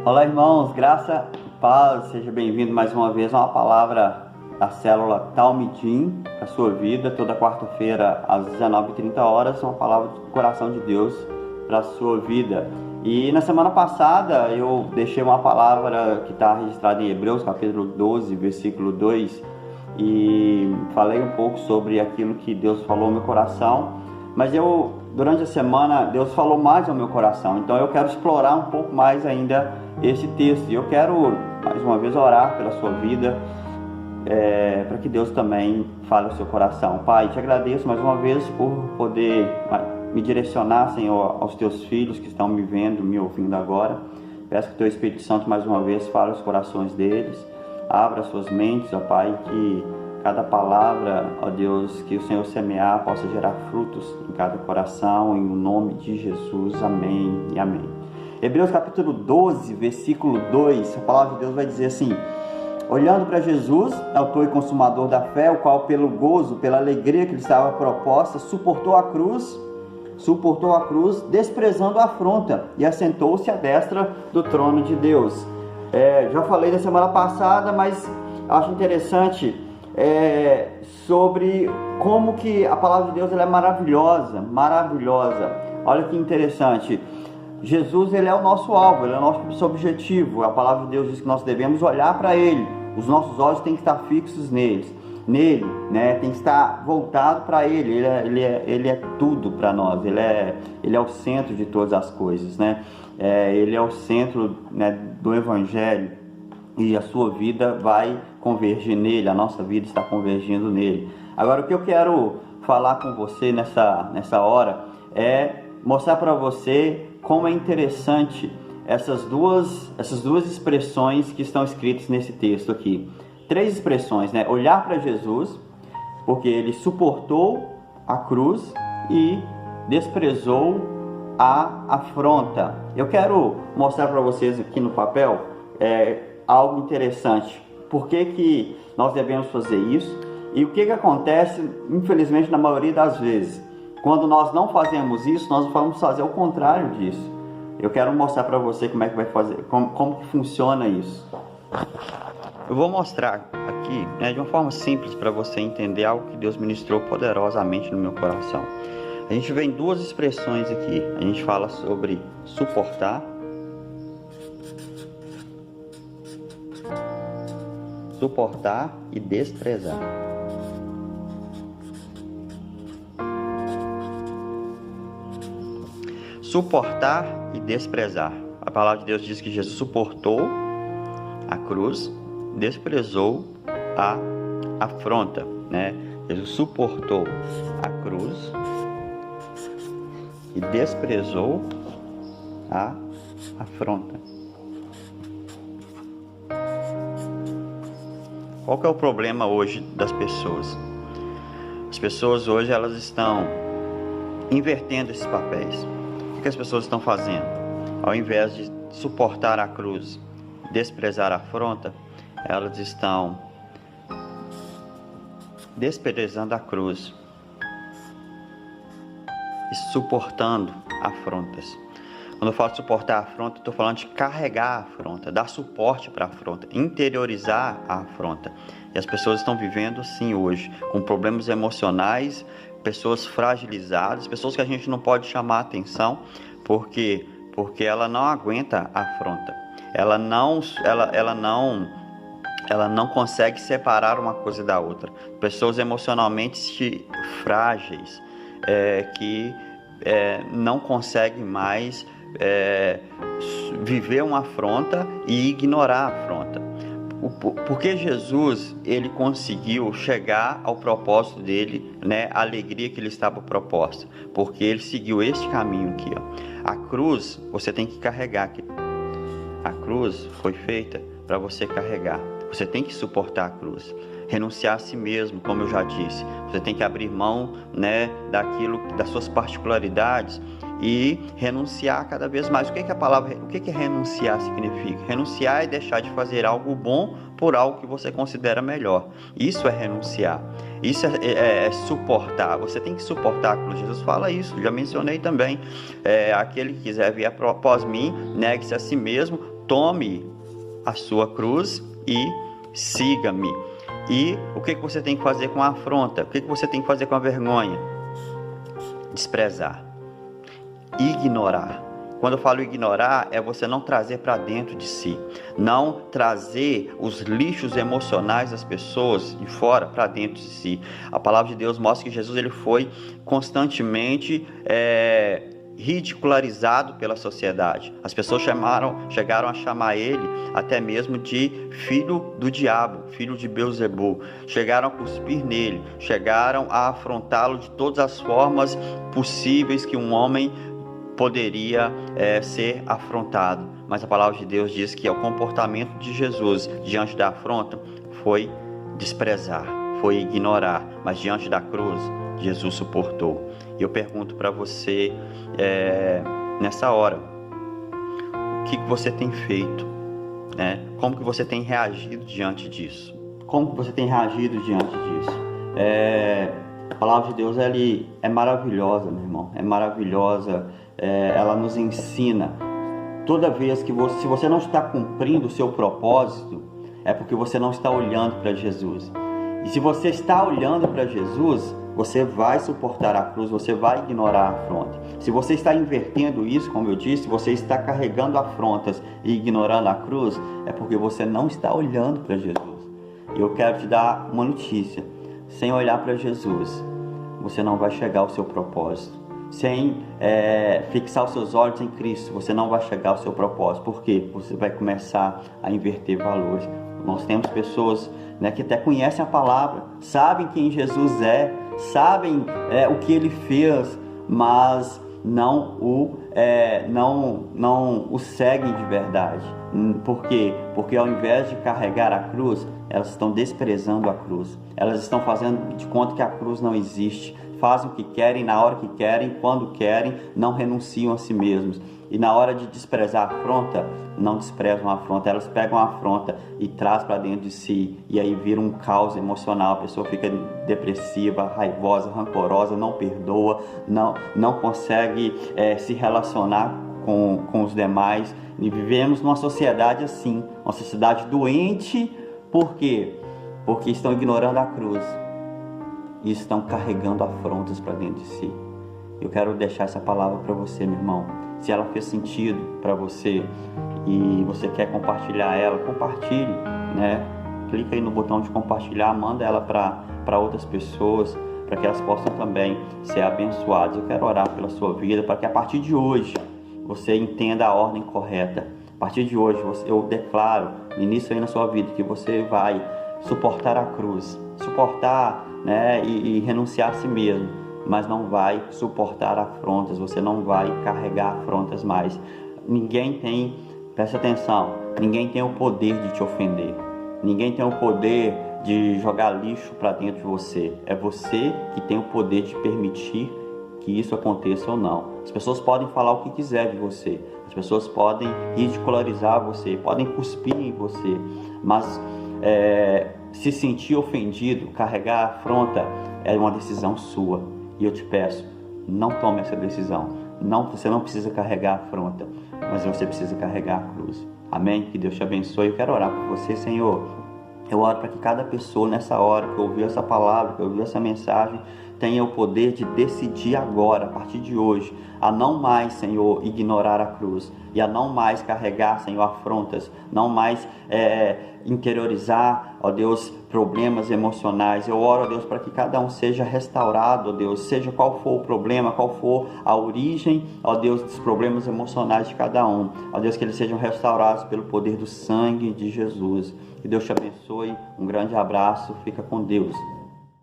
Olá, irmãos, graça e paz, seja bem-vindo mais uma vez a uma palavra da célula Talmidim para a sua vida, toda quarta-feira às 19h30, uma palavra do coração de Deus para a sua vida. E na semana passada eu deixei uma palavra que está registrada em Hebreus, capítulo 12, versículo 2, e falei um pouco sobre aquilo que Deus falou no meu coração. Mas durante a semana, Deus falou mais ao meu coração, então eu quero explorar um pouco mais ainda esse texto. E eu quero, mais uma vez, orar pela sua vida, para que Deus também fale ao seu coração. Pai, te agradeço mais uma vez por poder me direcionar, Senhor, aos teus filhos que estão me vendo, me ouvindo agora. Peço que o teu Espírito Santo, mais uma vez, fale aos corações deles, abra suas mentes, ó Pai, que cada palavra, ó Deus, que o Senhor semear possa gerar frutos em cada coração, em nome de Jesus. Amém e amém. Hebreus capítulo 12, versículo 2, a palavra de Deus vai dizer assim: olhando para Jesus, autor e consumador da fé, o qual pelo gozo, pela alegria que lhe estava proposta, suportou a cruz, desprezando a afronta, e assentou-se à destra do trono de Deus. Já falei na semana passada, mas acho interessante sobre como que a palavra de Deus ela é maravilhosa. Olha que interessante. Jesus, ele é o nosso alvo, ele é o nosso objetivo. A palavra de Deus diz que nós devemos olhar para ele. Os nossos olhos têm que estar fixos nele, né? Tem que estar voltado para ele. Ele é tudo para nós. Ele é o centro de todas as coisas, né? Ele é o centro, né, do Evangelho. E a sua vida vai convergir nele, a nossa vida está convergindo nele. Agora, o que eu quero falar com você nessa hora é mostrar para você como é interessante essas duas expressões que estão escritas nesse texto aqui. 3 expressões, né? Olhar para Jesus, porque ele suportou a cruz e desprezou a afronta. Eu quero mostrar para vocês aqui no papel algo interessante. Por que nós devemos fazer isso? E o que acontece, infelizmente, na maioria das vezes? Quando nós não fazemos isso, nós vamos fazer o contrário disso. Eu quero mostrar para você como é que vai fazer, como que funciona isso. Eu vou mostrar aqui, né, de uma forma simples para você entender algo que Deus ministrou poderosamente no meu coração. A gente vê em 2 expressões aqui. A gente fala sobre suportar e desprezar. Suportar e desprezar. A palavra de Deus diz que Jesus suportou a cruz, desprezou a afronta, né? Jesus suportou a cruz e desprezou a afronta. Qual que é o problema hoje das pessoas? As pessoas hoje elas estão invertendo esses papéis. O que as pessoas estão fazendo? Ao invés de suportar a cruz, desprezar a afronta, elas estão desprezando a cruz e suportando afrontas. Quando eu falo de suportar a afronta, estou falando de carregar a afronta, dar suporte para a afronta, interiorizar a afronta. E as pessoas estão vivendo assim hoje, com problemas emocionais, pessoas fragilizadas, pessoas que a gente não pode chamar a atenção, porque ela não aguenta a afronta. Ela não consegue separar uma coisa da outra. Pessoas emocionalmente frágeis, que não conseguem mais viver uma afronta e ignorar a afronta. Porque Jesus, ele conseguiu chegar ao propósito dele, né? A alegria que lhe estava proposta. Porque ele seguiu este caminho aqui, ó. A cruz, você tem que carregar aqui. A cruz foi feita para você carregar. Você tem que suportar a cruz. Renunciar a si mesmo, como eu já disse. Você tem que abrir mão, né, das suas particularidades e renunciar cada vez mais. O que que renunciar significa? Renunciar é deixar de fazer algo bom por algo que você considera melhor. Isso é renunciar. Isso é suportar. Você tem que suportar a cruz. Jesus fala isso, já mencionei também. Aquele que quiser vir após mim, negue-se a si mesmo, tome a sua cruz e siga-me. E o que você tem que fazer com a afronta? O que você tem que fazer com a vergonha? Desprezar, ignorar. Quando eu falo ignorar, é você não trazer para dentro de si, não trazer os lixos emocionais das pessoas de fora para dentro de si. A palavra de Deus mostra que Jesus ele foi constantemente ridicularizado pela sociedade. As pessoas chegaram a chamar ele até mesmo de filho do diabo, filho de Beelzebul. Chegaram a cuspir nele, chegaram a afrontá-lo de todas as formas possíveis que um homem poderia ser afrontado. Mas a palavra de Deus diz que o comportamento de Jesus diante da afronta foi desprezar, foi ignorar, mas diante da cruz Jesus suportou. E eu pergunto para você nessa hora, o que você tem feito, né? Como que você tem reagido diante disso? Como que você tem reagido diante disso? A palavra de Deus ela é maravilhosa, meu irmão, é maravilhosa. Ela nos ensina. Toda vez que se você não está cumprindo o seu propósito, é porque você não está olhando para Jesus. E se você está olhando para Jesus, você vai suportar a cruz, você vai ignorar a afronta. Se você está invertendo isso, como eu disse, você está carregando afrontas e ignorando a cruz, é porque você não está olhando para Jesus. E eu quero te dar uma notícia: sem olhar para Jesus, você não vai chegar ao seu propósito. Sem fixar os seus olhos em Cristo, você não vai chegar ao seu propósito. Por quê? Você vai começar a inverter valores. Nós temos pessoas, né, que até conhecem a palavra, sabem quem Jesus sabem o que ele fez, mas não o seguem de verdade. Por quê? Porque ao invés de carregar a cruz, elas estão desprezando a cruz. Elas estão fazendo de conta que a cruz não existe. Fazem o que querem, na hora que querem, quando querem, não renunciam a si mesmos. E na hora de desprezar a afronta, não desprezam a afronta, elas pegam a afronta e trazem para dentro de si. E aí vira um caos emocional, a pessoa fica depressiva, raivosa, rancorosa, não perdoa, não consegue se relacionar com os demais. E vivemos numa sociedade assim, uma sociedade doente. Por quê? Porque estão ignorando a cruz e estão carregando afrontas para dentro de si. Eu quero deixar essa palavra para você, meu irmão. Se ela fez sentido para você e você quer compartilhar ela, compartilhe, né? Clica aí no botão de compartilhar, manda ela para outras pessoas, para que elas possam também ser abençoadas. Eu quero orar pela sua vida, para que a partir de hoje você entenda a ordem correta. A partir de hoje eu declaro, início aí na sua vida, que você vai suportar a cruz, suportar, né, e renunciar a si mesmo, mas não vai suportar afrontas, você não vai carregar afrontas mais. Ninguém tem, presta atenção, ninguém tem o poder de te ofender, ninguém tem o poder de jogar lixo para dentro de você. É você que tem o poder de permitir que isso aconteça ou não. As pessoas podem falar o que quiser de você, as pessoas podem ridicularizar você, podem cuspir em você, mas se sentir ofendido, carregar a afronta, é uma decisão sua. E eu te peço, não tome essa decisão. Você não precisa carregar a afronta, mas você precisa carregar a cruz. Amém? Que Deus te abençoe. Eu quero orar por você, Senhor. Eu oro para que cada pessoa nessa hora que ouviu essa palavra, que ouviu essa mensagem, tenha o poder de decidir agora, a partir de hoje, a não mais, Senhor, ignorar a cruz e a não mais carregar, Senhor, afrontas, não mais interiorizar, ó Deus, problemas emocionais. Eu oro, ó Deus, para que cada um seja restaurado, ó Deus, seja qual for o problema, qual for a origem, ó Deus, dos problemas emocionais de cada um. Ó Deus, que eles sejam restaurados pelo poder do sangue de Jesus. Que Deus te abençoe. Um grande abraço. Fica com Deus.